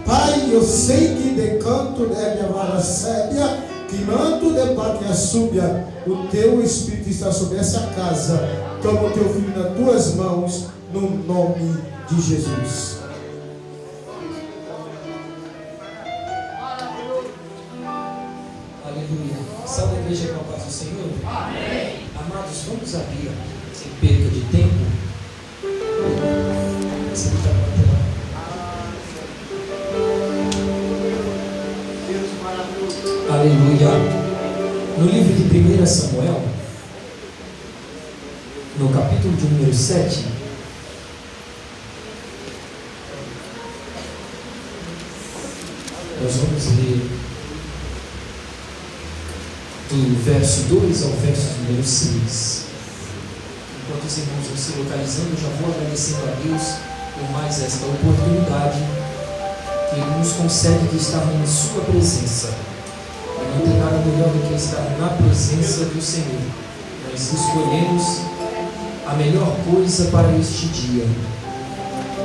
Pai, eu sei que de canto de minha vara sébia, que manto de pátria súbia, o teu Espírito está sobre essa casa. Toma o teu filho nas tuas mãos, no nome de Jesus. Aleluia. Salve a igreja com a paz do Senhor. Amém. Amados, vamos abrir, sem perca de tempo. Aleluia. No livro de 1 Samuel, no capítulo de número 7, nós vamos ler do verso 2 ao verso número 6. Enquanto os irmãos vão se localizando, eu já vou agradecendo a Deus por mais esta oportunidade que Ele nos concede de estarmos em Sua presença. E não tem nada melhor do que estar na presença do Senhor. Nós escolhemos a melhor coisa para este dia: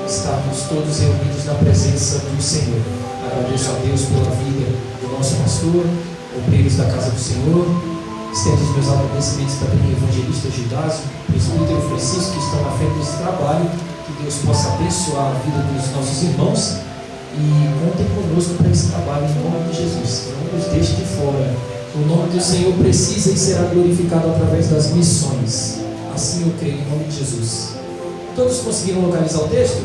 estarmos todos reunidos na presença do Senhor. Agradeço a Deus pela vida do nosso pastor, obreiros da casa do Senhor. Estendo os meus agradecimentos também ao evangelista Gidásio, presbítero Francisco, que estão na frente desse trabalho. Que Deus possa abençoar a vida dos nossos irmãos e contem conosco para esse trabalho em nome de Jesus. Não nos deixe de fora. O nome do Senhor precisa e será glorificado através das missões. Assim eu creio em nome de Jesus. Todos conseguiram localizar o texto?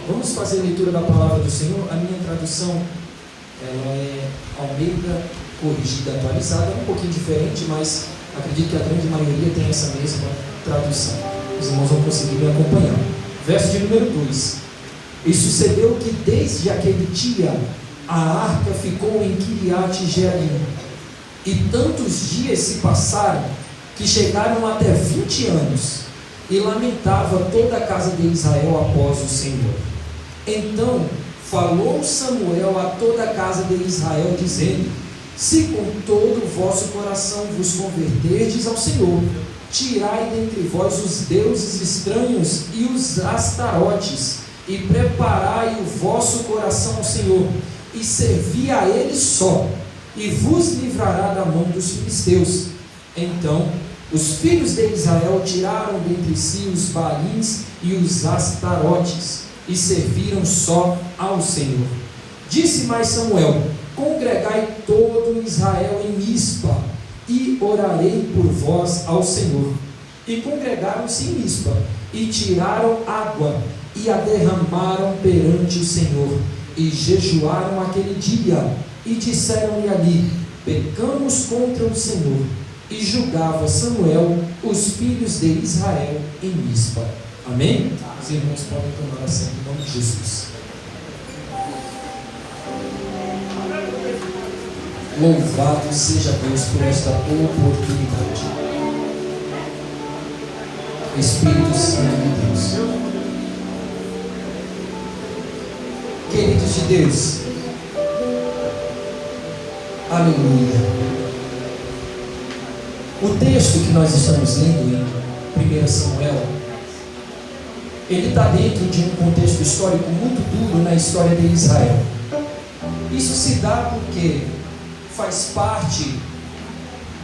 Vamos fazer a leitura da palavra do Senhor. A minha tradução ela é Almeida corrigida, atualizada, um pouquinho diferente, mas acredito que a grande maioria tem essa mesma tradução. Os irmãos vão conseguir me acompanhar. Verso de número 2. E sucedeu que desde aquele dia a arca ficou em Kiriat Jearim, e tantos dias se passaram que chegaram até 20 anos, e lamentava toda a casa de Israel após o Senhor. Então falou Samuel a toda a casa de Israel, dizendo: se com todo o vosso coração vos converterdes ao Senhor, tirai dentre vós os deuses estranhos e os astarotes, e preparai o vosso coração ao Senhor, e servi a Ele só, e vos livrará da mão dos filisteus. Então os filhos de Israel tiraram dentre si os Baalins e os astarotes, e serviram só ao Senhor. Disse mais Samuel: congregai todo Israel em Mispa, e orarei por vós ao Senhor. E congregaram-se em Mispa, e tiraram água, e a derramaram perante o Senhor, e jejuaram aquele dia, e disseram-lhe ali: pecamos contra o Senhor. E julgava Samuel os filhos de Israel em Mispa. Amém? Os irmãos podem tomar assento em nome de Jesus. Louvado seja Deus por esta oportunidade. Espírito Santo de Deus, queridos de Deus, aleluia. O texto que nós estamos lendo em 1 Samuel, ele está dentro de um contexto histórico muito duro na história de Israel. Isso se dá porque faz parte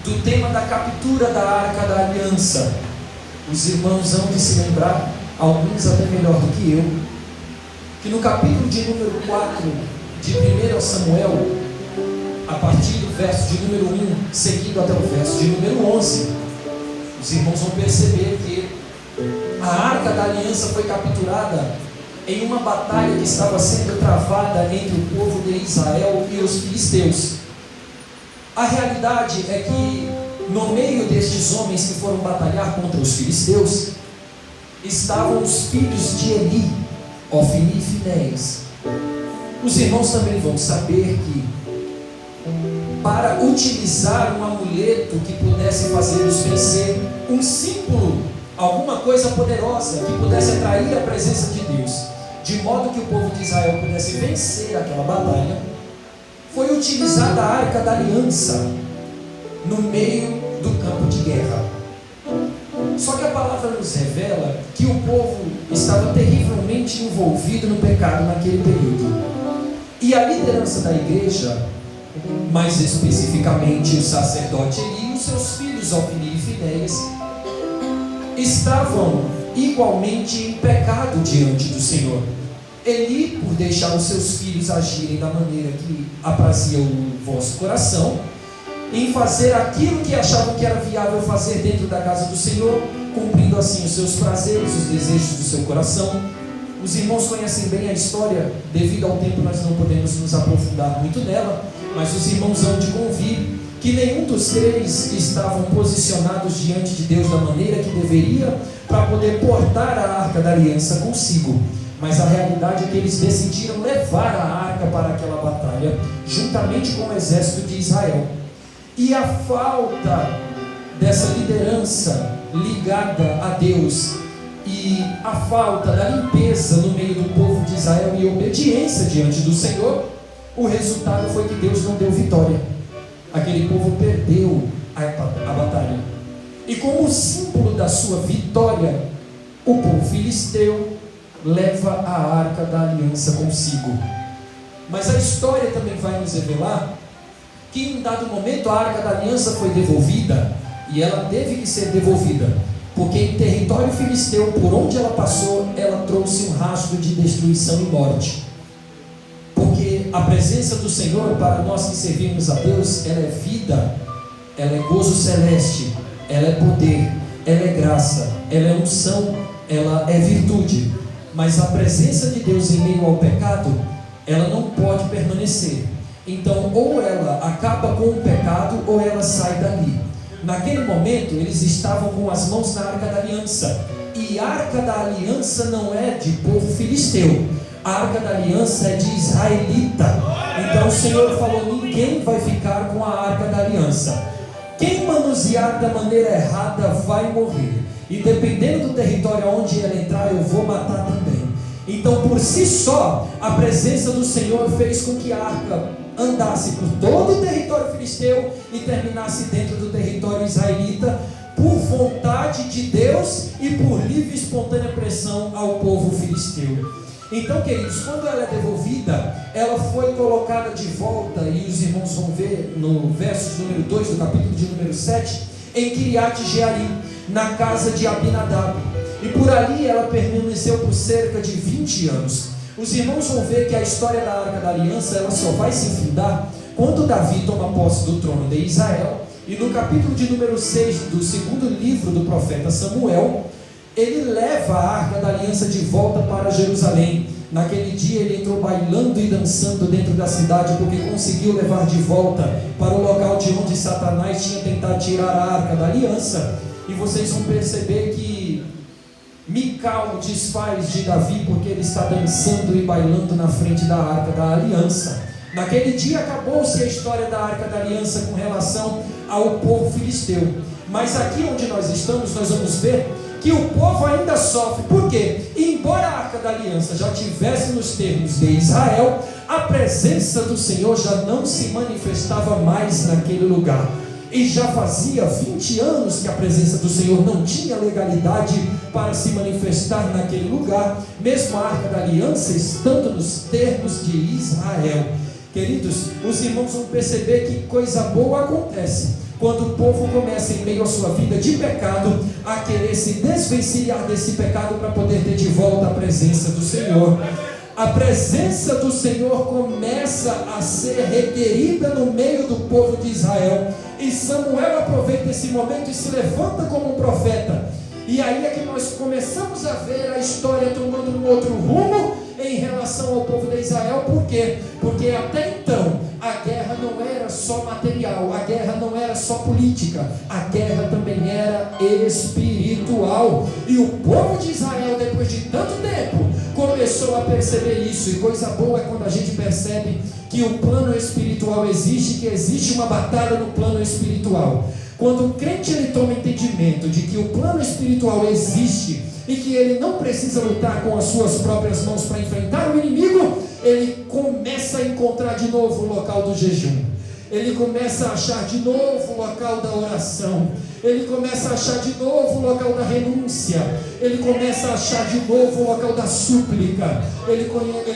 do tema da captura da Arca da Aliança. Os irmãos hão de se lembrar, alguns até melhor do que eu, que no capítulo de número 4 de 1 Samuel, a partir do verso de número 1, seguindo até o verso de número 11, os irmãos vão perceber que a Arca da Aliança foi capturada em uma batalha que estava sendo travada entre o povo de Israel e os filisteus. A realidade é que no meio destes homens que foram batalhar contra os filisteus, estavam os filhos de Eli, Ofni e Finéias. Os irmãos também vão saber que para utilizar um amuleto que pudesse fazê-los vencer, um símbolo, alguma coisa poderosa que pudesse atrair a presença de Deus, de modo que o povo de Israel pudesse vencer aquela batalha, foi utilizada a Arca da Aliança no meio do campo de guerra. Só que a palavra nos revela que o povo estava terrivelmente envolvido no pecado naquele período. E a liderança da igreja, mais especificamente o sacerdote Eli e os seus filhos Ofni e Finéias, estavam igualmente em pecado diante do Senhor. Eli, por deixar os seus filhos agirem da maneira que aprazia o vosso coração, em fazer aquilo que achavam que era viável fazer dentro da casa do Senhor, cumprindo assim os seus prazeres, os desejos do seu coração. Os irmãos conhecem bem a história, devido ao tempo nós não podemos nos aprofundar muito nela, mas os irmãos hão de convir que nenhum dos três estavam posicionados diante de Deus da maneira que deveria para poder portar a arca da aliança consigo. Mas a realidade é que eles decidiram levar a arca para aquela batalha, juntamente com o exército de Israel. E a falta dessa liderança ligada a Deus e a falta da limpeza no meio do povo de Israel e obediência diante do Senhor, o resultado foi que Deus não deu vitória. Aquele povo perdeu a batalha. E como símbolo da sua vitória, o povo filisteu leva a arca da aliança consigo. Mas a história também vai nos revelar que em um dado momento a arca da aliança foi devolvida, e ela teve que ser devolvida, porque em território filisteu, por onde ela passou, ela trouxe um rastro de destruição e morte. Porque a presença do Senhor, para nós que servimos a Deus, ela é vida, ela é gozo celeste, ela é poder, ela é graça, ela é unção, ela é virtude. Mas a presença de Deus em meio ao pecado, ela não pode permanecer. Então, ou ela acaba com o pecado, ou ela sai dali. Naquele momento, eles estavam com as mãos na arca da aliança. E a arca da aliança não é de povo filisteu. A arca da aliança é de israelita. Então o Senhor falou: ninguém vai ficar com a arca da aliança. Quem manusear da maneira errada vai morrer. E dependendo do território onde ela entrar, eu vou matar também. Então, por si só, a presença do Senhor fez com que a arca andasse por todo o território filisteu e terminasse dentro do território israelita, por vontade de Deus e por livre e espontânea pressão ao povo filisteu. Então, queridos, quando ela é devolvida, ela foi colocada de volta, e os irmãos vão ver no verso número 2 do capítulo de número 7, em Kiriat Jearim, na casa de Abinadab. E por ali ela permaneceu por cerca de 20 anos. Os irmãos vão ver que a história da Arca da Aliança, ela só vai se findar quando Davi toma posse do trono de Israel. E no capítulo de número 6 do segundo livro do profeta Samuel, ele leva a Arca da Aliança de volta para Jerusalém. Naquele dia ele entrou bailando e dançando dentro da cidade, porque conseguiu levar de volta para o local de onde Satanás tinha tentado tirar a Arca da Aliança. E vocês vão perceber que Mical desfaz de Davi porque ele está dançando e bailando na frente da Arca da Aliança. Naquele dia acabou-se a história da Arca da Aliança com relação ao povo filisteu. Mas aqui onde nós estamos, nós vamos ver que o povo ainda sofre. Por quê? Embora a Arca da Aliança já tivesse nos termos de Israel, a presença do Senhor já não se manifestava mais naquele lugar. E já fazia 20 anos que a presença do Senhor não tinha legalidade para se manifestar naquele lugar, mesmo a Arca da Aliança estando nos termos de Israel. Queridos, os irmãos vão perceber que coisa boa acontece quando o povo começa, em meio à sua vida de pecado, a querer se desvencilhar desse pecado para poder ter de volta a presença do Senhor. A presença do Senhor começa a ser requerida no meio do povo de Israel. E Samuel aproveita esse momento e se levanta como um profeta. E aí é que nós começamos a ver a história tomando um outro rumo em relação ao povo de Israel. Por quê? Porque até então a guerra não era só material, a guerra não era só política, a guerra também era espiritual. E o povo de Israel, depois de tanto tempo, começou a perceber isso. E coisa boa é quando a gente percebe que o plano espiritual existe, que existe uma batalha no plano espiritual. Quando o crente ele toma entendimento de que o plano espiritual existe e que ele não precisa lutar com as suas próprias mãos para enfrentar o inimigo, ele começa a encontrar de novo o local do jejum. ele começa a achar de novo o local da oração, ele começa a achar de novo o local da renúncia, ele começa a achar de novo o local da súplica, ele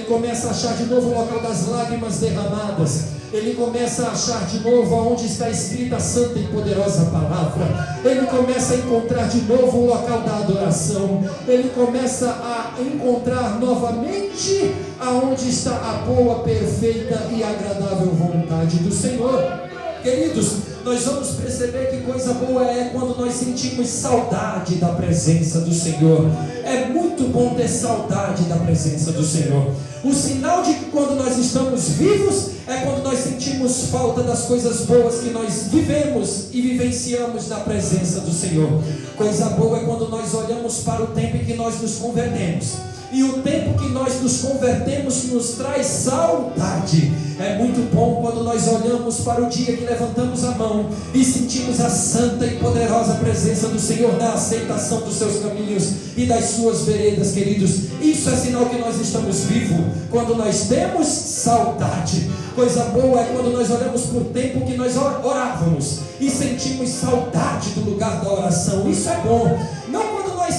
começa a achar de novo o local das lágrimas derramadas, ele começa a achar de novo aonde está escrita a santa e poderosa palavra, ele começa a encontrar de novo o local da adoração, ele começa a encontrar novamente aonde está a boa, perfeita e agradável vontade do Senhor. Queridos, nós vamos perceber que coisa boa é quando nós sentimos saudade da presença do Senhor. É muito bom ter saudade da presença do Senhor. O sinal de que quando nós estamos vivos é quando nós sentimos falta das coisas boas que nós vivemos e vivenciamos na presença do Senhor. Coisa boa é quando nós olhamos para o tempo em que nós nos convertemos. E o tempo que nós nos convertemos nos traz saudade. É muito bom quando nós olhamos para o dia que levantamos a mão e sentimos a santa e poderosa presença do Senhor na aceitação dos seus caminhos e das suas veredas, queridos. Isso é sinal que nós estamos vivos, quando nós temos saudade. Coisa boa é quando nós olhamos para o tempo que nós orávamos e sentimos saudade do lugar da oração. Isso é bom. Não quando nós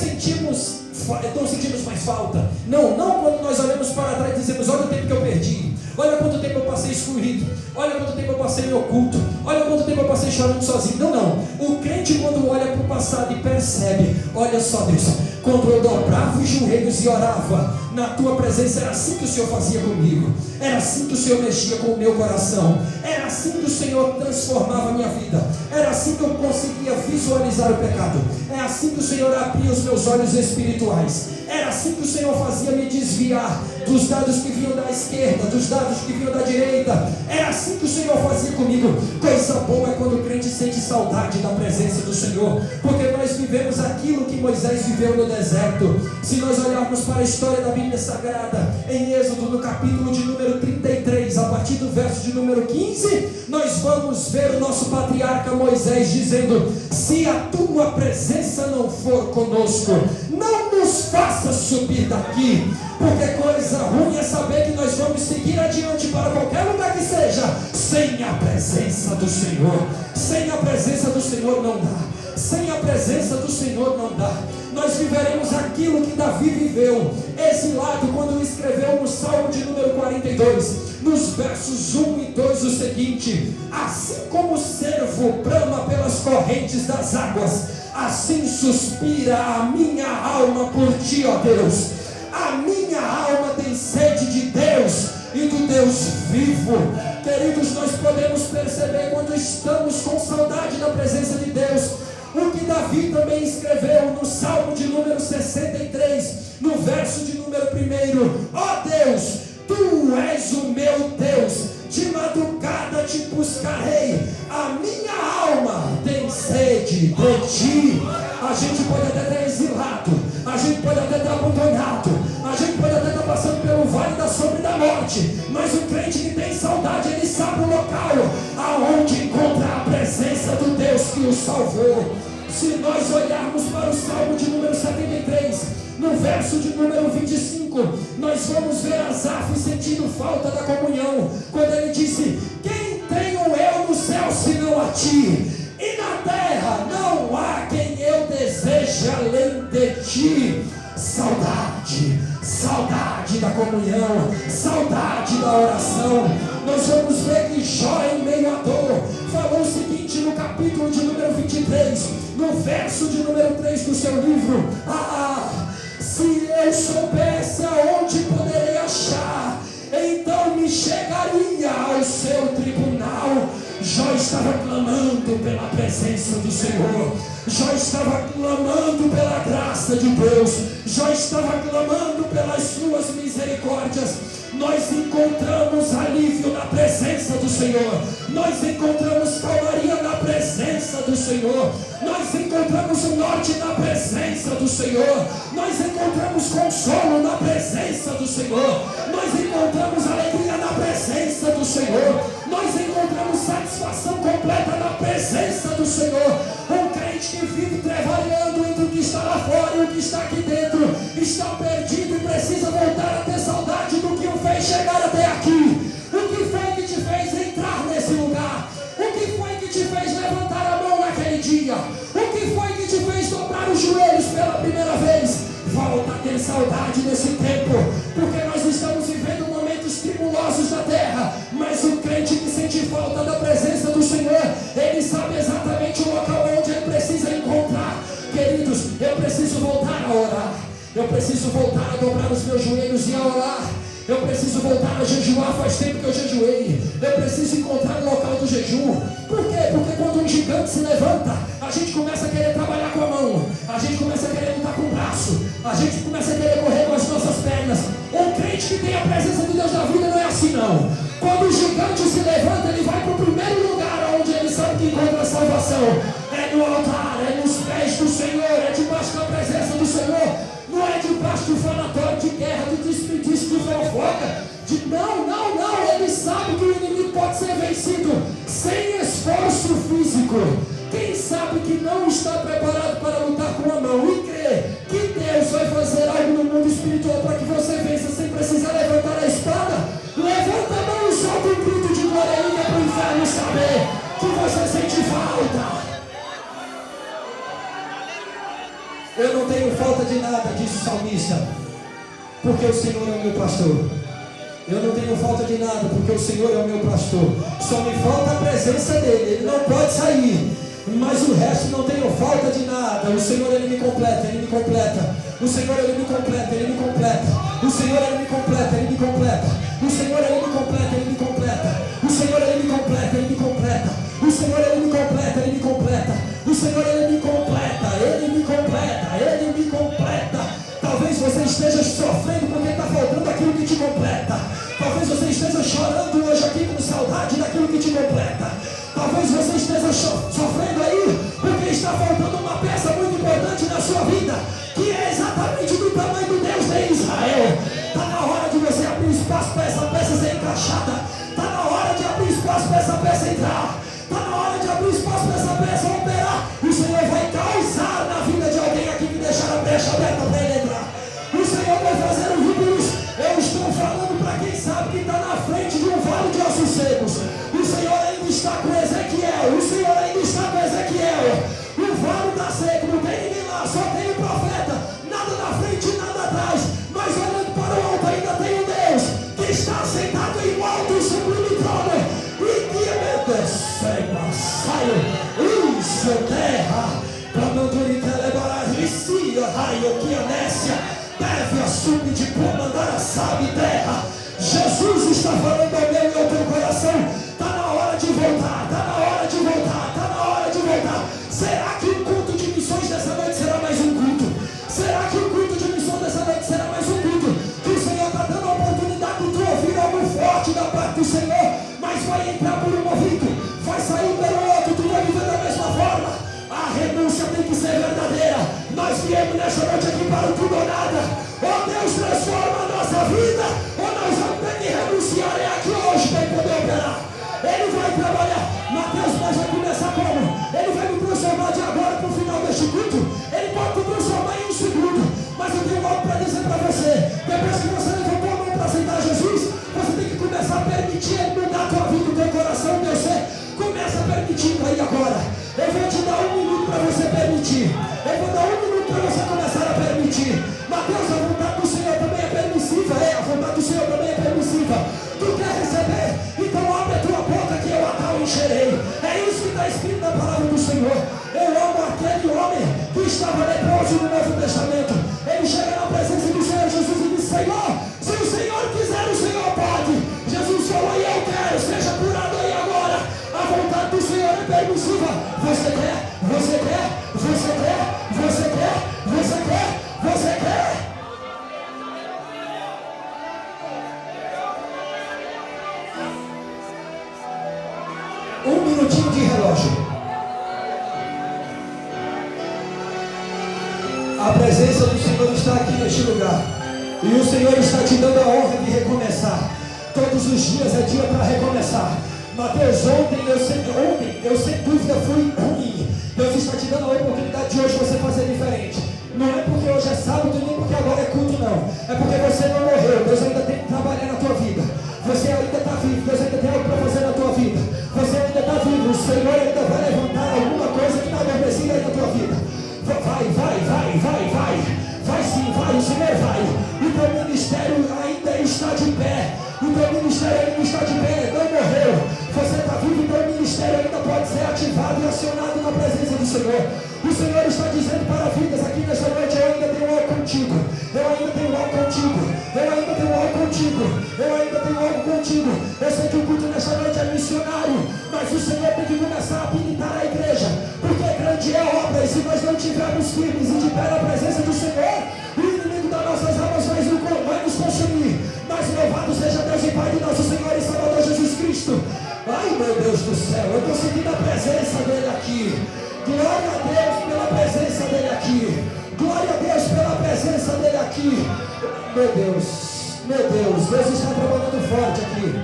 não sentimos mais falta. Não quando nós olhamos para trás e dizemos: olha o tempo que eu perdi, olha quanto tempo eu passei excluído, olha quanto tempo eu passei em oculto, olha quanto tempo eu passei chorando sozinho. Não. O crente, quando olha para o passado e percebe: olha só, Deus, quando eu dobrava os joelhos e orava na tua presença, era assim que o Senhor fazia comigo, era assim que o Senhor mexia com o meu coração, era assim que o Senhor transformava a minha vida, era assim que eu conseguia visualizar o pecado, é assim que o Senhor abria os meus olhos espirituais, era assim que o Senhor fazia me desviar dos dados que vinham da esquerda, dos dados que vinham da direita. Era assim que o Senhor fazia comigo. Coisa boa é quando o crente sente saudade da presença do Senhor, porque nós vivemos aquilo que Moisés viveu no deserto. Se nós olharmos para a história da Bíblia Sagrada, em Êxodo, no capítulo de número 33, a partir do verso de número 15, nós vamos ver o nosso patriarca Moisés dizendo: se a tua presença não for conosco, não nos faça subir daqui, porque coisa ruim é saber que nós vamos seguir adiante para qualquer lugar que seja, sem a presença do Senhor. Sem a presença do Senhor não dá. Sem a presença do Senhor não dá. Nós viveremos aquilo que Davi viveu, exilado, quando escreveu no Salmo de número 42, nos versos 1 e 2, o seguinte: assim como o cervo brama pelas correntes das águas, assim suspira a minha alma por ti, ó Deus. A minha alma tem sede de Deus e do Deus vivo. Queridos, nós podemos perceber quando estamos com saudade da presença de Deus, o que Davi também escreveu no Salmo de número 63, no verso de número 1: ó Deus, tu és o meu Deus, de madrugada te buscarei, a minha alma tem sede de ti. A gente pode até estar exilado, a gente pode até estar abandonado, a gente pode até estar passando pelo vale da sombra e da morte, mas o crente que tem saudade, ele sabe o local aonde encontra a presença do Deus que o salvou. Se nós olharmos para o Salmo de número 73, no verso de número 25, nós vamos ver Asaf sentindo falta da comunhão, quando ele disse: quem tenho eu no céu senão a ti? E na terra não há quem eu deseje além de ti. Saudade, saudade da comunhão, saudade da oração. Nós vamos ver que Jó, em meio à dor, falou o seguinte no capítulo de número 23, no verso de número 3 do seu livro: se eu soubesse aonde poderei achar, então me chegaria ao seu tribunal. Jó estava clamando pela presença do Senhor, Jó estava clamando pela graça de Deus, Jó estava clamando pelas suas misericórdias. Nós encontramos alívio na presença do Senhor, nós encontramos calmaria na presença do Senhor, nós encontramos o norte na presença do Senhor, nós encontramos consolo na presença do Senhor, nós encontramos alegria na presença do Senhor, nós encontramos satisfação completa na presença do Senhor. Um crente que vive trabalhando entre o que está lá fora e o que está aqui dentro está perdido e precisa voltar a ter saudade do que o fez chegar até aqui. O que foi que te fez entrar nesse lugar? ter saudade desse tempo, porque nós estamos vivendo momentos tribulosos da terra, mas o crente que sente falta da presença do Senhor, ele sabe exatamente o local onde ele precisa encontrar. Queridos, eu preciso voltar a orar, eu preciso voltar a dobrar os meus joelhos e a orar. Eu preciso voltar a jejuar, faz tempo que eu jejuei. Eu preciso encontrar o local do jejum. Por quê? Porque quando um gigante se levanta, a gente começa a querer trabalhar com a mão, a gente começa a querer lutar com o braço, a gente começa a querer correr com as nossas pernas. Um crente que tem a presença de Deus na vida não é assim não. Quando o gigante se levanta, ele vai para o primeiro lugar onde ele sabe que encontra a salvação. É no altar, é nos pés do Senhor, é debaixo da presença do Senhor. Não é debaixo do falatório de guerra, de desperdício, de fofoca. Não. Ele sabe que o inimigo pode ser vencido sem esforço físico. Quem sabe que não está preparado para lutar com a mão e crê que Deus vai fazer algo no mundo espiritual para que você vença sem precisar levantar a espada, levanta a mão e solta um grito de glória e para o inferno saber que você sente falta. Eu não tenho falta de nada, disse o salmista, porque o Senhor é o meu pastor. Eu não tenho falta de nada, porque o Senhor é o meu pastor. Só me falta a presença dele, ele não pode sair. Mas o resto não tenho falta de nada. O Senhor, ele me completa, ele me completa. O Senhor, ele me completa, ele me completa. O Senhor, ele me completa, ele me completa. O Senhor, ele me completa, ele me completa. O Senhor, ele me completa, ele me completa. O Senhor, ele me completa, ele me completa. O Senhor, ele me completa, ele me completa, ele me completa. Talvez você esteja sofrendo porque está faltando aquilo que te completa. Talvez você esteja chorando hoje aqui com saudade daquilo que te completa. Talvez você esteja sofrendo aí porque está faltando uma peça muito importante na sua vida, que é exatamente do tamanho do Deus de Israel. Está na hora de você abrir espaço para essa peça ser encaixada. Está na hora de abrir espaço para essa peça entrar. Está na hora de abrir espaço para essa peça operar. O Senhor vai causar na vida de alguém aqui que deixar a brecha aberta para ele entrar. O Senhor vai fazer o vírus. Eu estou falando para quem sabe que está na frente de um vale de ossos secos. O Senhor ainda está com Ezequiel. O Senhor ainda está com Ezequiel. O vale está seco, não tem ninguém lá, só tem o profeta. Nada na frente, nada atrás. Mas olhando para o alto ainda tem um Deus que está sentado em um alto e sublime trono. E que saio, isso terra, Pramanduri Telebararícia, raio que anécia, deve assumir de comandar, sabe terra. Jesus está falando ao meu e ao teu coração. Está na hora de voltar, está na hora de voltar, está na hora de voltar. Será que o culto de missões dessa noite será mais um culto? Será que o culto de missões dessa noite será mais um culto? Que o Senhor está dando a oportunidade de tu ouvir algo forte da parte do Senhor, mas vai entrar por um ouvido, vai sair pelo outro, tu vai viver da mesma forma. A renúncia tem que ser verdadeira. Nós viemos nessa noite aqui para o tudo ou nada. Ou Deus transforma a nossa vida, ou nós vamos ter que renunciar. É aqui hoje para poder operar. Ele vai trabalhar. Mateus, mas vai começar como? Ele vai me transformar de agora para o final deste culto. Ele pode te transformar em um segundo. Mas eu tenho algo para dizer para você. Depois que você levantou a mão para aceitar Jesus, você tem que começar a permitir ele mudar a tua vida, o teu coração, o teu ser. Começa permitindo aí agora. Eu vou te dar 1 minuto para você permitir. Eu vou dar 1 minuto para você começar a permitir. Mateus, a vontade do Senhor também é permissiva. A vontade do Senhor também é permissiva. Tu quer receber? Então abre a tua boca que eu a tal encherei. É isso que está escrito na palavra do Senhor. Eu amo aquele homem que estava leproso no Novo Testamento. Ele chega na presença do Senhor Jesus e diz: Senhor, se o Senhor quiser, o Senhor pode. Jesus falou: e eu quero, seja curado aí agora. A vontade do Senhor é permissiva. Você quer? Você quer? Você quer? Você quer? Você quer? Você quer? Um minutinho de relógio. A presença do Senhor está aqui neste lugar. E o Senhor está te dando a honra de recomeçar. Todos os dias é dia para recomeçar. Mateus, ontem eu sem dúvida fui ruim. Deus está te dando a oportunidade de hoje você fazer diferente. Não é porque hoje é sábado, nem porque agora é culto, não. É porque você não morreu. Deus ainda tem que trabalhar na tua vida. Você ainda está vivo. Deus ainda tem algo para fazer na tua vida. Você ainda está vivo. O Senhor ainda vai levantar alguma coisa que está adormecida aí na tua vida. Vai. Vai sim, vai. O Senhor Senhor vai. O teu ministério ainda está de pé. O teu ministério ainda está de pé, não morreu. Você está vivo, o teu ministério ainda pode ser ativado e acionado na presença do Senhor. O Senhor está dizendo para vidas aqui nesta noite: eu ainda tenho algo contigo. Eu ainda tenho algo contigo. Eu ainda tenho algo contigo. Eu ainda tenho algo contigo. Eu sei que o culto nesta noite é missionário, mas o Senhor tem que começar a habilitar a igreja, porque grande é a obra, e se nós não estivermos firmes e de pé na presença do Senhor, o inimigo das nossas almas vai nos consumir. Mas louvado seja Deus e Pai de nosso Senhor e Salvador Jesus Cristo. Ai, meu Deus do céu, eu estou sentindo a presença dele aqui. Glória a Deus pela presença dele aqui. Glória a Deus pela presença dele aqui. Meu Deus, Deus está trabalhando forte aqui.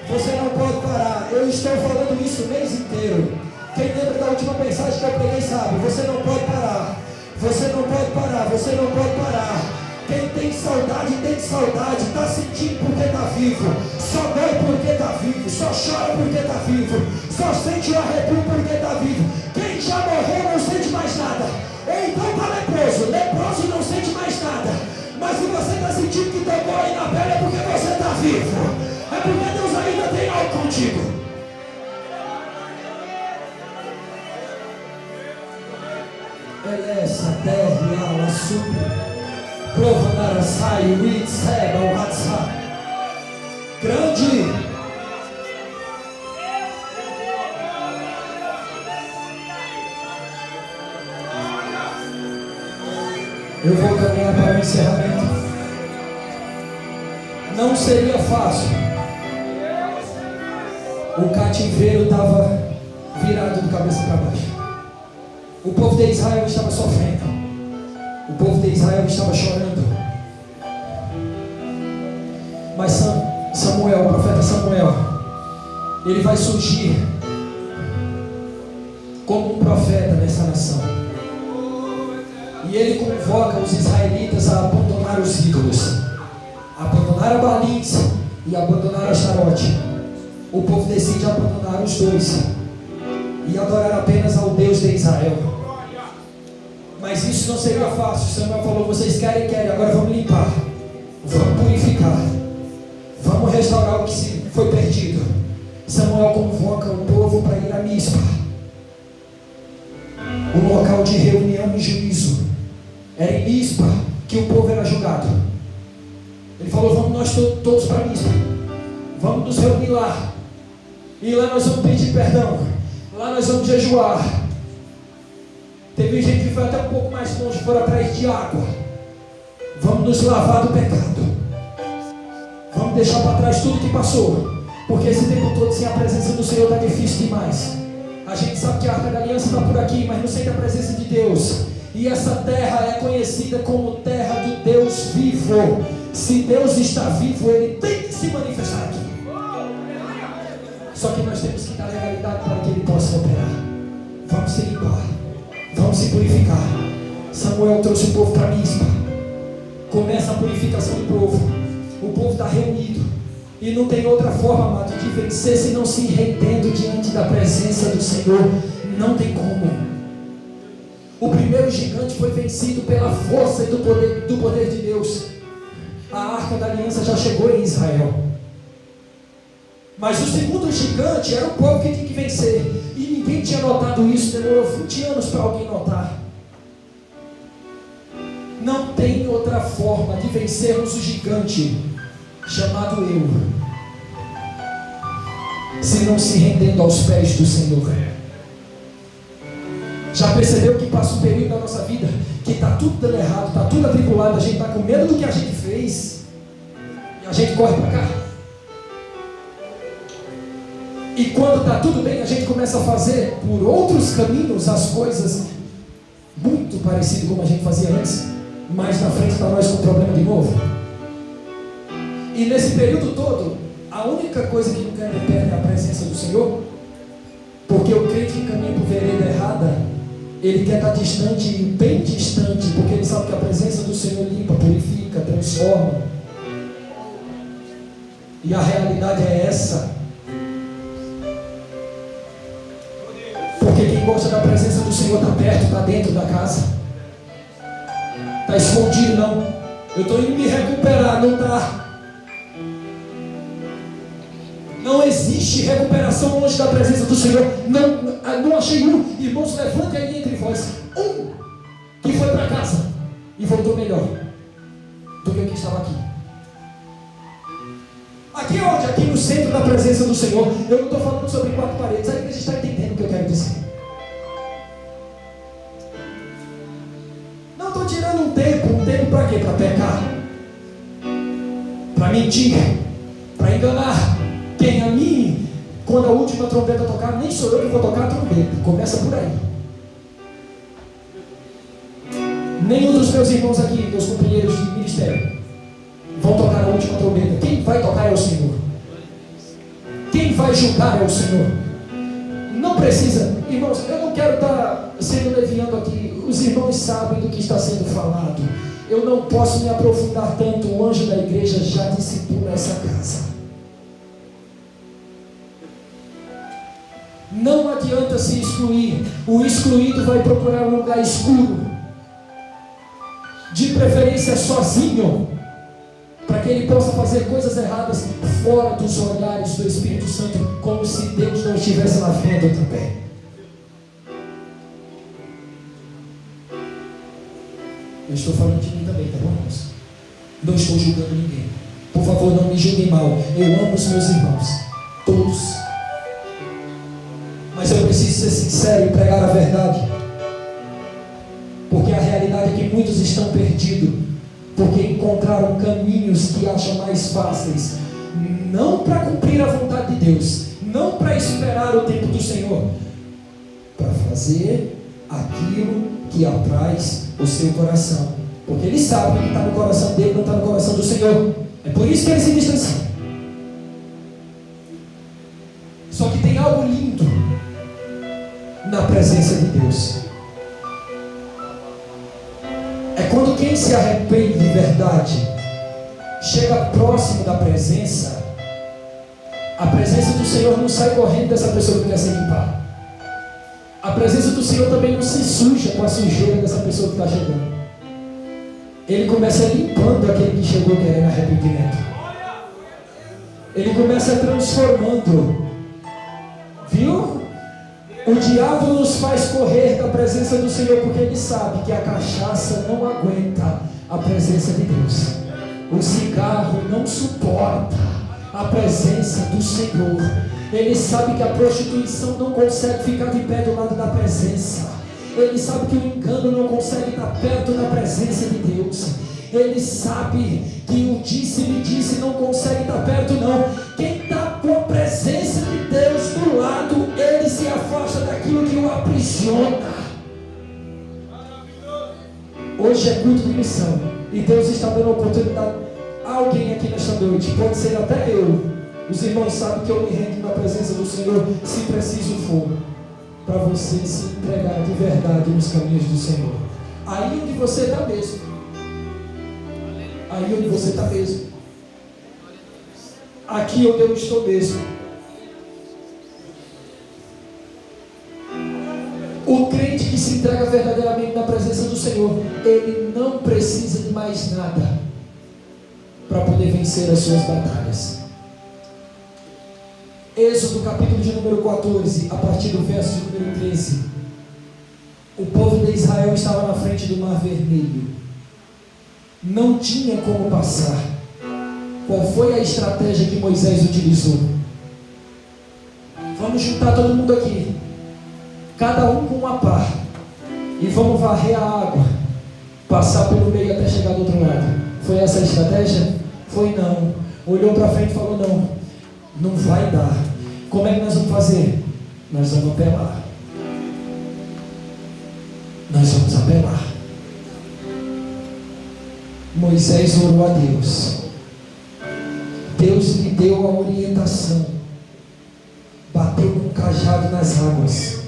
Você não pode parar. Eu estou falando isso o mês inteiro. Quem lembra da última mensagem que eu preguei sabe: você não pode parar. Você não pode parar, você não pode parar. Quem tem saudade, está sentindo porque está vivo. Só dói porque está vivo. Só chora porque está vivo. Só sente o arrepio porque está vivo. Quem já morreu não sente mais nada. Ou então está leproso. Leproso não sente mais nada. Mas se você está sentindo que tocou aí na pele, é porque você está vivo. É porque Deus ainda tem algo contigo. Essa terra, ela super. Provanara sai, Wit, Seba, o Hatzá. Grande. Eu vou caminhar para o encerramento. Não seria fácil. O cativeiro estava virado de cabeça para baixo. O povo de Israel estava sofrendo. O povo de Israel estava chorando. Mas Samuel, o profeta Samuel, ele vai surgir como um profeta nessa nação. E ele convoca os israelitas a abandonar os ídolos, abandonar a Balins e abandonar a Astarote. O povo decide abandonar os dois e adorar apenas ao Deus de Israel. Mas isso não seria fácil. Samuel falou: vocês querem, agora vamos limpar, vamos purificar, vamos restaurar o que foi perdido. Samuel convoca o povo para ir a Mispa, o local de reunião e juízo. Era em Mispa que o povo era julgado. Ele falou: vamos nós todos para Mispa, vamos nos reunir lá, e lá nós vamos pedir perdão, lá nós vamos jejuar. Teve gente que foi até um pouco mais longe, foram atrás de água. Vamos nos lavar do pecado. Vamos deixar para trás tudo que passou, porque esse tempo todo sem a presença do Senhor está difícil demais. A gente sabe que a Arca da Aliança está por aqui, mas não sente a presença de Deus. E essa terra é conhecida como terra do Deus vivo. Se Deus está vivo, Ele tem que se manifestar aqui. Só que nós temos que dar legalidade para que Ele possa operar. Vamos se limpar, vamos se purificar. Samuel trouxe o povo para Mispa. Começa a purificação do povo. O povo está reunido. E não tem outra forma, amado, de vencer se não se rendendo diante da presença do Senhor. Não tem como. O primeiro gigante foi vencido pela força e do poder de Deus. A Arca da Aliança já chegou em Israel. Mas o segundo gigante era o povo que tinha que vencer. E ninguém tinha notado isso. Demorou 20 anos para alguém notar. Não tem outra forma de vencermos o gigante chamado eu, se não se rendendo aos pés do Senhor. Já percebeu que passa um período da nossa vida que está tudo dando errado, está tudo atribulado, a gente está com medo do que a gente fez e a gente corre para cá. E quando está tudo bem, a gente começa a fazer por outros caminhos as coisas muito parecido como a gente fazia antes, mas na frente está nós com problema de novo. E nesse período todo, a única coisa que não quer de pé é a presença do Senhor, porque o crente que caminha por vereda errada, ele quer estar distante, bem distante, porque ele sabe que a presença do Senhor limpa, purifica, transforma. E a realidade é essa. Porque quem gosta da presença do Senhor está perto, está dentro da casa, está escondido não. Eu estou indo me recuperar, não dá. Não existe recuperação longe da presença do Senhor. Não achei um. Irmãos, levante aí entre vós um que foi para casa e voltou melhor do que o que estava aqui. Aqui onde? Aqui no centro da presença do Senhor. Eu não estou falando sobre quatro paredes. A igreja está entendendo o que eu quero dizer. Não estou tirando um tempo para quê? Para pecar, para mentir, para enganar. Quem? A mim? Quando a última trombeta tocar, nem sou eu que vou tocar a trombeta. Começa por aí. Nenhum dos meus irmãos aqui, meus companheiros de ministério, vão tocar a última trombeta. Quem vai tocar é o Senhor. Quem vai julgar é o Senhor. Não precisa, irmãos, eu não quero estar sendo leviando aqui. Os irmãos sabem do que está sendo falado. Eu não posso me aprofundar tanto. O anjo da igreja já discipula essa casa. Não adianta se excluir. O excluído vai procurar um lugar escuro, de preferência sozinho, para que ele possa fazer coisas erradas fora dos olhares do Espírito Santo, como se Deus não estivesse lá vendo também. Eu estou falando de mim também, tá bom, irmãos? Não estou julgando ninguém. Por favor, não me julguem mal. Eu amo os meus irmãos, todos. Mas eu preciso ser sincero e pregar a verdade, porque a realidade é que muitos estão perdidos, porque encontraram caminhos que acham mais fáceis, não para cumprir a vontade de Deus, não para esperar o tempo do Senhor, para fazer aquilo que apraz o seu coração, porque ele sabe que está no coração dele, não está no coração do Senhor. É por isso que ele se distancia. Só que tem algo lindo na presença de Deus. É quando quem se arrepende de verdade chega próximo da presença. A presença do Senhor não sai correndo dessa pessoa que quer se limpar. A presença do Senhor também não se suja com a sujeira dessa pessoa que está chegando. Ele começa limpando aquele que chegou querendo arrependimento. Ele começa transformando. Viu? O diabo nos faz correr da presença do Senhor, porque ele sabe que a cachaça não aguenta a presença de Deus. O cigarro não suporta a presença do Senhor. Ele sabe que a prostituição não consegue ficar de pé do lado da presença. Ele sabe que o engano não consegue estar perto da presença de Deus. Ele sabe que o disse-me disse não consegue estar perto não. Quem está com a presença de Deus do lado, ele se afasta daquilo que o aprisiona. Hoje é culto de missão e Deus está dando a oportunidade a alguém aqui nesta noite, pode ser até eu. Os irmãos sabem que eu me rendo na presença do Senhor, se preciso for, para você se entregar de verdade nos caminhos do Senhor. Aí onde você está mesmo. Aí onde você está mesmo. Aqui onde eu estou mesmo. O crente que se entrega verdadeiramente na presença do Senhor, ele não precisa de mais nada para poder vencer as suas batalhas. Êxodo capítulo de número 14, a partir do verso de número 13. O povo de Israel estava na frente do Mar Vermelho. Não tinha como passar. Qual foi a estratégia que Moisés utilizou? Vamos juntar todo mundo aqui, cada um com uma pá, e vamos varrer a água, passar pelo meio até chegar do outro lado. Foi essa a estratégia? Foi não. Olhou para frente e falou: não vai dar. Como é que nós vamos fazer? Nós vamos apelar. Nós vamos apelar. Moisés orou a Deus. Deus lhe deu a orientação. Bateu com um cajado nas águas.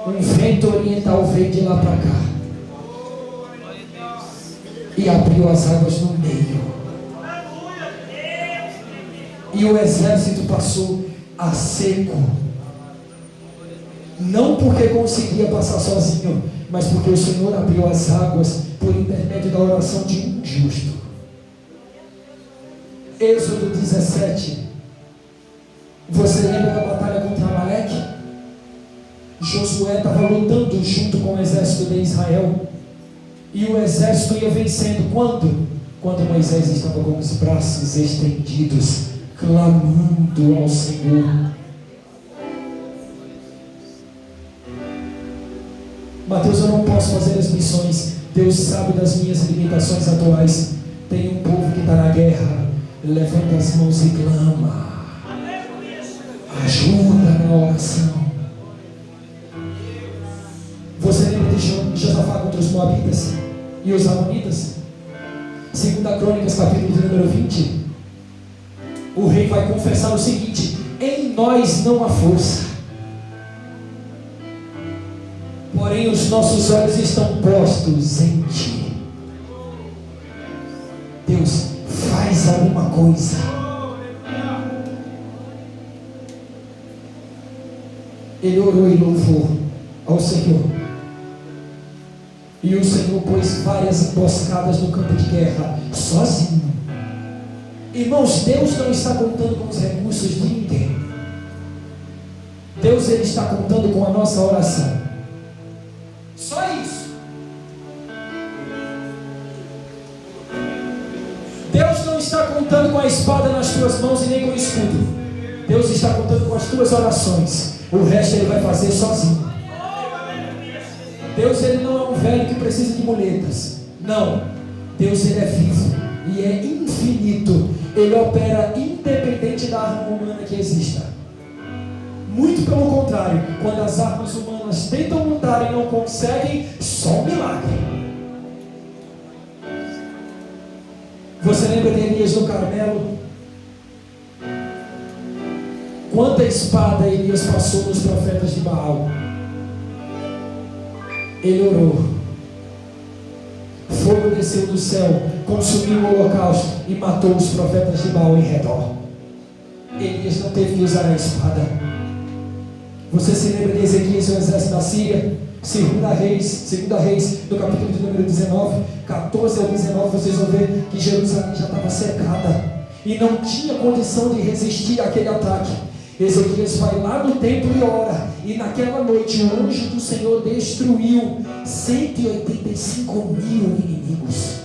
Um vento oriental veio de lá para cá e abriu as águas no meio. E o exército passou a seco. Não porque conseguia passar sozinho, mas porque o Senhor abriu as águas por intermédio da oração de um justo. Êxodo 17. Você lembra da batalha contra Amaleque? Josué estava lutando junto com o exército de Israel. E o exército ia vencendo. Quando Moisés estava com os braços estendidos, clamando ao Senhor. Mateus, eu não posso fazer as missões. Deus sabe das minhas limitações atuais. Tem um povo que está na guerra. Levanta as mãos e clama. Ajuda na oração. Você lembra de Josafá contra os Moabitas e os Amonitas? 2 Crônicas, capítulo de número 20. O rei vai confessar o seguinte: em nós não há força, porém os nossos olhos estão postos em ti. Deus, faz alguma coisa. Ele orou e louvou ao Senhor. E o Senhor pôs várias emboscadas no campo de guerra, sozinho. Irmãos, Deus não está contando com os recursos de ninguém. Deus, Ele está contando com a nossa oração. Só isso. Deus não está contando com a espada nas tuas mãos e nem com o escudo. Deus está contando com as tuas orações. O resto Ele vai fazer sozinho. Deus, Ele não é um velho que precisa de muletas. Não. Deus, Ele é vivo e é infinito. Ele opera independente da arma humana que exista. Muito pelo contrário, quando as armas humanas tentam lutar e não conseguem, só um milagre. Você lembra de Elias no Carmelo? Quanta espada Elias passou nos profetas de Baal. Ele orou. Fogo desceu do céu, consumiu o holocausto e matou os profetas de Baal em redor. Elias não teve que usar a espada. Você se lembra de Ezequias e o exército da Síria? 2 Reis, no capítulo de número 19, 14 ao 19, vocês vão ver que Jerusalém já estava cercada e não tinha condição de resistir àquele ataque. Ezequias vai lá no templo e ora, e naquela noite o anjo do Senhor destruiu 185 mil inimigos,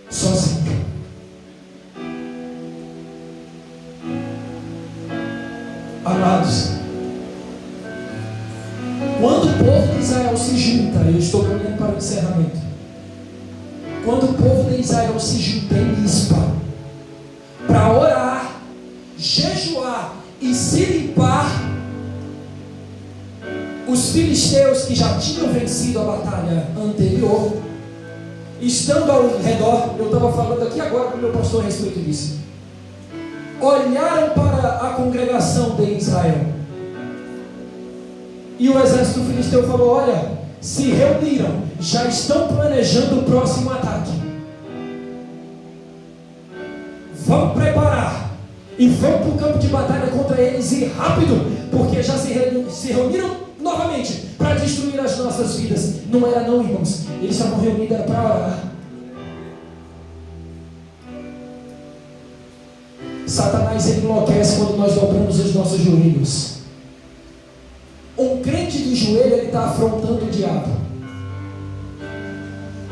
sozinho. Amados, quando o povo de Israel se junta, eu estou caminhando para o encerramento. Quando o povo de Israel se junta em Mispa para orar, jejuar e se limpar, os filisteus que já tinham vencido a batalha anterior, estando ao redor, eu estava falando aqui agora com o meu pastor a respeito disso, olharam para a congregação de Israel, e o exército filisteu falou: olha, se reuniram, já estão planejando o próximo ataque, vamos preparar e vamos para o campo de batalha contra eles, e rápido, porque já se reuniram novamente para destruir as nossas vidas. Não era não, irmãos, eles estavam reunidos para orar. Satanás, ele enlouquece quando nós dobramos os nossos joelhos. Um crente de joelho, ele está afrontando o diabo.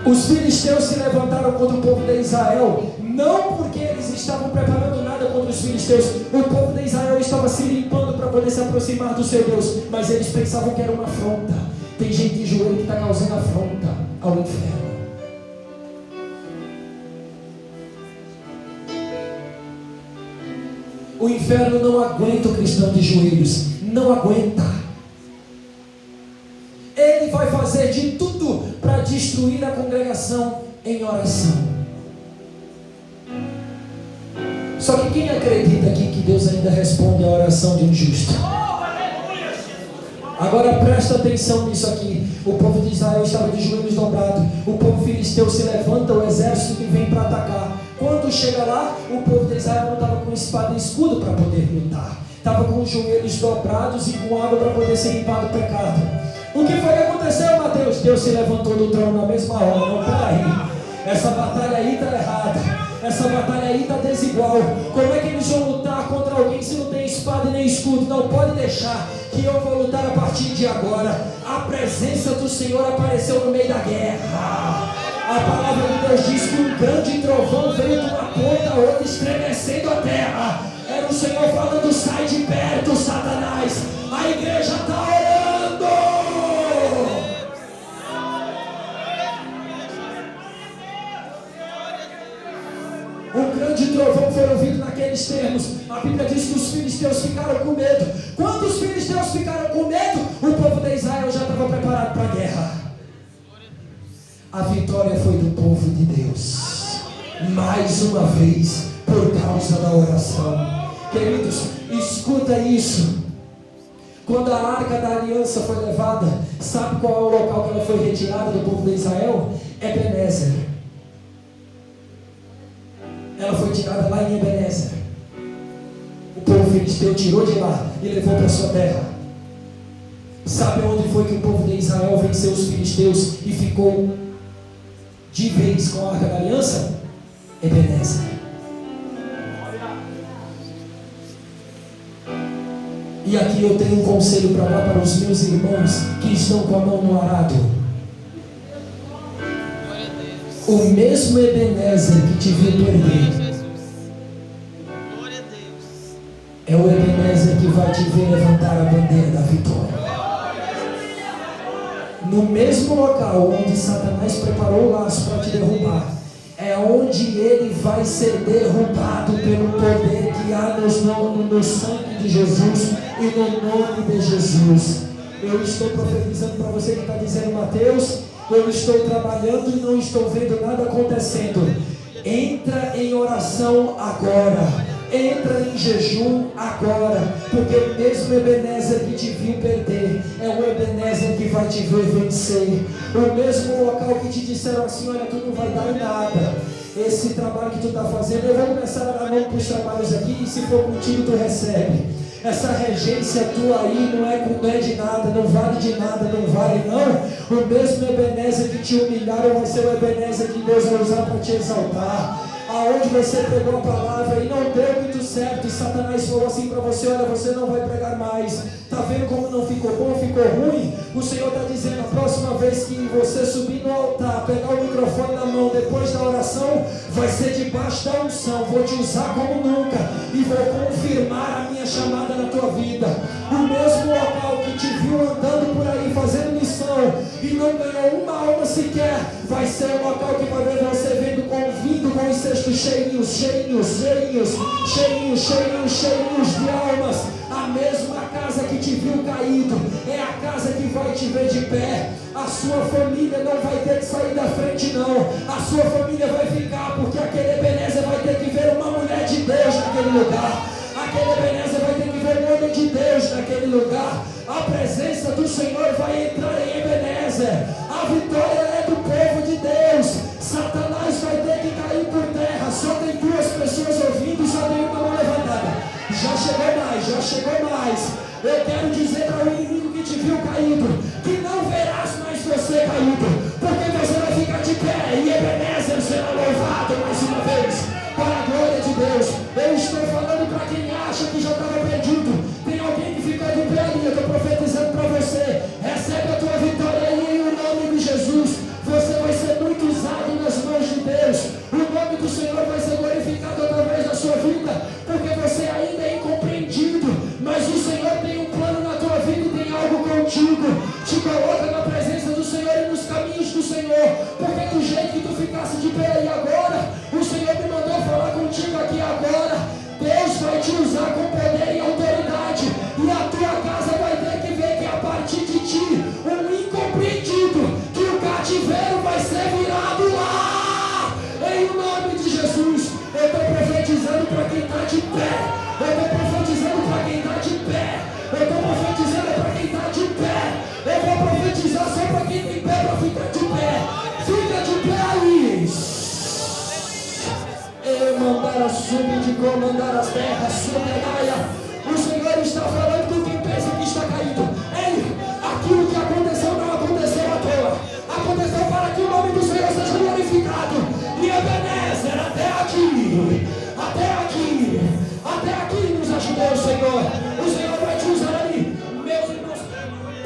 Os filisteus se levantaram contra o povo de Israel, não porque eles estavam preparando nada contra os filisteus. O povo de Israel estava se limpando para poder se aproximar do seu Deus, mas eles pensavam que era uma afronta. Tem gente de joelho que está causando afronta ao inferno. O inferno não aguenta o cristão de joelhos, não aguenta. Ele vai fazer de tudo para destruir a congregação em oração. Só que quem acredita aqui que Deus ainda responde a oração de um justo? Agora presta atenção nisso aqui. O povo de Israel estava de joelhos dobrados. O povo filisteu se levanta, o exército que vem para atacar. Quando chega lá, o povo de Israel não estava com espada e escudo para poder lutar. Estava com os joelhos dobrados e com água para poder ser limpado o pecado. O que foi que aconteceu, Mateus? Deus se levantou do trono na mesma hora. Não, peraí, essa batalha aí está errada. igual. Como é que eles vão lutar contra alguém se não tem espada e nem escudo? Não pode deixar que eu vou lutar a partir de agora. A presença do Senhor apareceu no meio da guerra. A palavra de Deus diz que um grande trovão veio de uma ponta a outra, estremecendo a terra. Era o Senhor falando: sai de perto, Satanás. A igreja está orando. Um grande trovão foi ouvido naqueles termos. A Bíblia diz que os filisteus ficaram com medo. Quando os filisteus ficaram com medo, o povo de Israel já estava preparado para a guerra. A vitória foi do povo de Deus, mais uma vez, por causa da oração. Queridos, escuta isso. Quando a arca da aliança foi levada, sabe qual é o local que ela foi retirada do povo de Israel? Ebenezer. Ela foi tirada lá em Ebenezer. O povo filisteu tirou de lá e levou para sua terra. Sabe onde foi que o povo de Israel venceu os filisteus e ficou de vez com a arca da aliança? Ebenezer. E aqui eu tenho um conselho para dar para os meus irmãos que estão com a mão no arado. O mesmo Ebenezer que te viu perder é o Ebenezer que vai te ver levantar a bandeira da vitória. No mesmo local onde Satanás preparou o laço para te derrubar, é onde ele vai ser derrubado pelo poder que há no sangue de Jesus e no nome de Jesus. Eu estou profetizando para você que está dizendo: Mateus, eu estou trabalhando e não estou vendo nada acontecendo. Entra em oração agora. Entra em jejum agora, porque o mesmo Ebenezer que te viu perder é o Ebenezer que vai te ver vencer. O mesmo local que te disseram assim: olha, tu não vai dar em nada, esse trabalho que tu está fazendo, eu vou começar a dar mão para os trabalhos aqui, e se for contigo tu recebe. Essa regência tua aí não é de nada, não vale de nada, não vale não. O mesmo Ebenezer que te humilharam vai ser o Ebenezer que Deus vai usar para te exaltar. Aonde você pregou a palavra e não deu muito certo, e Satanás falou assim para você: olha, você não vai pregar mais. Está vendo como não ficou bom, ficou ruim? O Senhor está dizendo: a próxima vez que você subir no altar, pegar o microfone na mão depois da oração, vai ser debaixo da unção. Vou te usar como nunca e vou confirmar a minha chamada na tua vida. O mesmo local que te viu andando por aí fazendo missão e não ganhou uma alma sequer, vai ser o local que vai ver você vindo com os cestos cheios de almas. A mesma casa que te viu caído é a casa que vai te ver de pé. A sua família não vai ter que sair da frente não. A sua família vai ficar, porque aquele Ebenezer vai ter que ver uma mulher de Deus naquele lugar. Aquele Ebenezer vai ter que ver um homem de Deus naquele lugar. A presença do Senhor vai entrar em Ebenezer. A vitória é do povo de Deus. Satanás vai ter que cair por terra. Só tem duas pessoas ouvindo e só tem uma mão levantada. Já chegou mais. Eu quero dizer para o inimigo que te viu caído, que não verás mais você caído, porque você vai ficar de pé e Ebenezer será louvado mais uma vez, para a glória de Deus. Eu estou falando para quem acha que já estava perdido. Tem alguém que ficou de pé ali, eu estou profetizando para você: recebe a tua vitória aí em nome de Jesus. Você vai ser muito usado nas mãos de Deus. O nome do Senhor vai ser glorificado através da sua vida, porque você ainda é incompreendido, mas o Senhor tem um plano na tua vida e tem algo contigo. Te coloca na presença do Senhor e nos caminhos do Senhor, porque do jeito que tu ficasse de pé aí agora, o Senhor me mandou falar contigo aqui agora. Deus vai te usar com poder e autoridade, e a tua casa vai ter que ver que a partir de ti, um incompreendido, que o cativeiro vai ser virado lá, em nome de Jesus. Eu estou profetizando para quem está de pé. Eu estou profetizando para quem está de pé. Eu estou profetizando para quem está de pé. Eu vou profetizar só para quem tem pé para ficar de pé. Fica de pé aí. Eu mandar a sub de comandar as terras sobre a Gaia. O Senhor está falando com quem pensa que está caído. Ei, aquilo que aconteceu não aconteceu à toa. Aconteceu para que o nome do Senhor seja glorificado. E Ebenezer, até aqui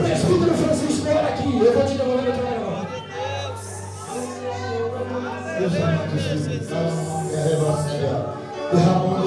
Presbítero Francisco, olha aqui, eu vou te devolver o teu negócio. Deus amado, derramando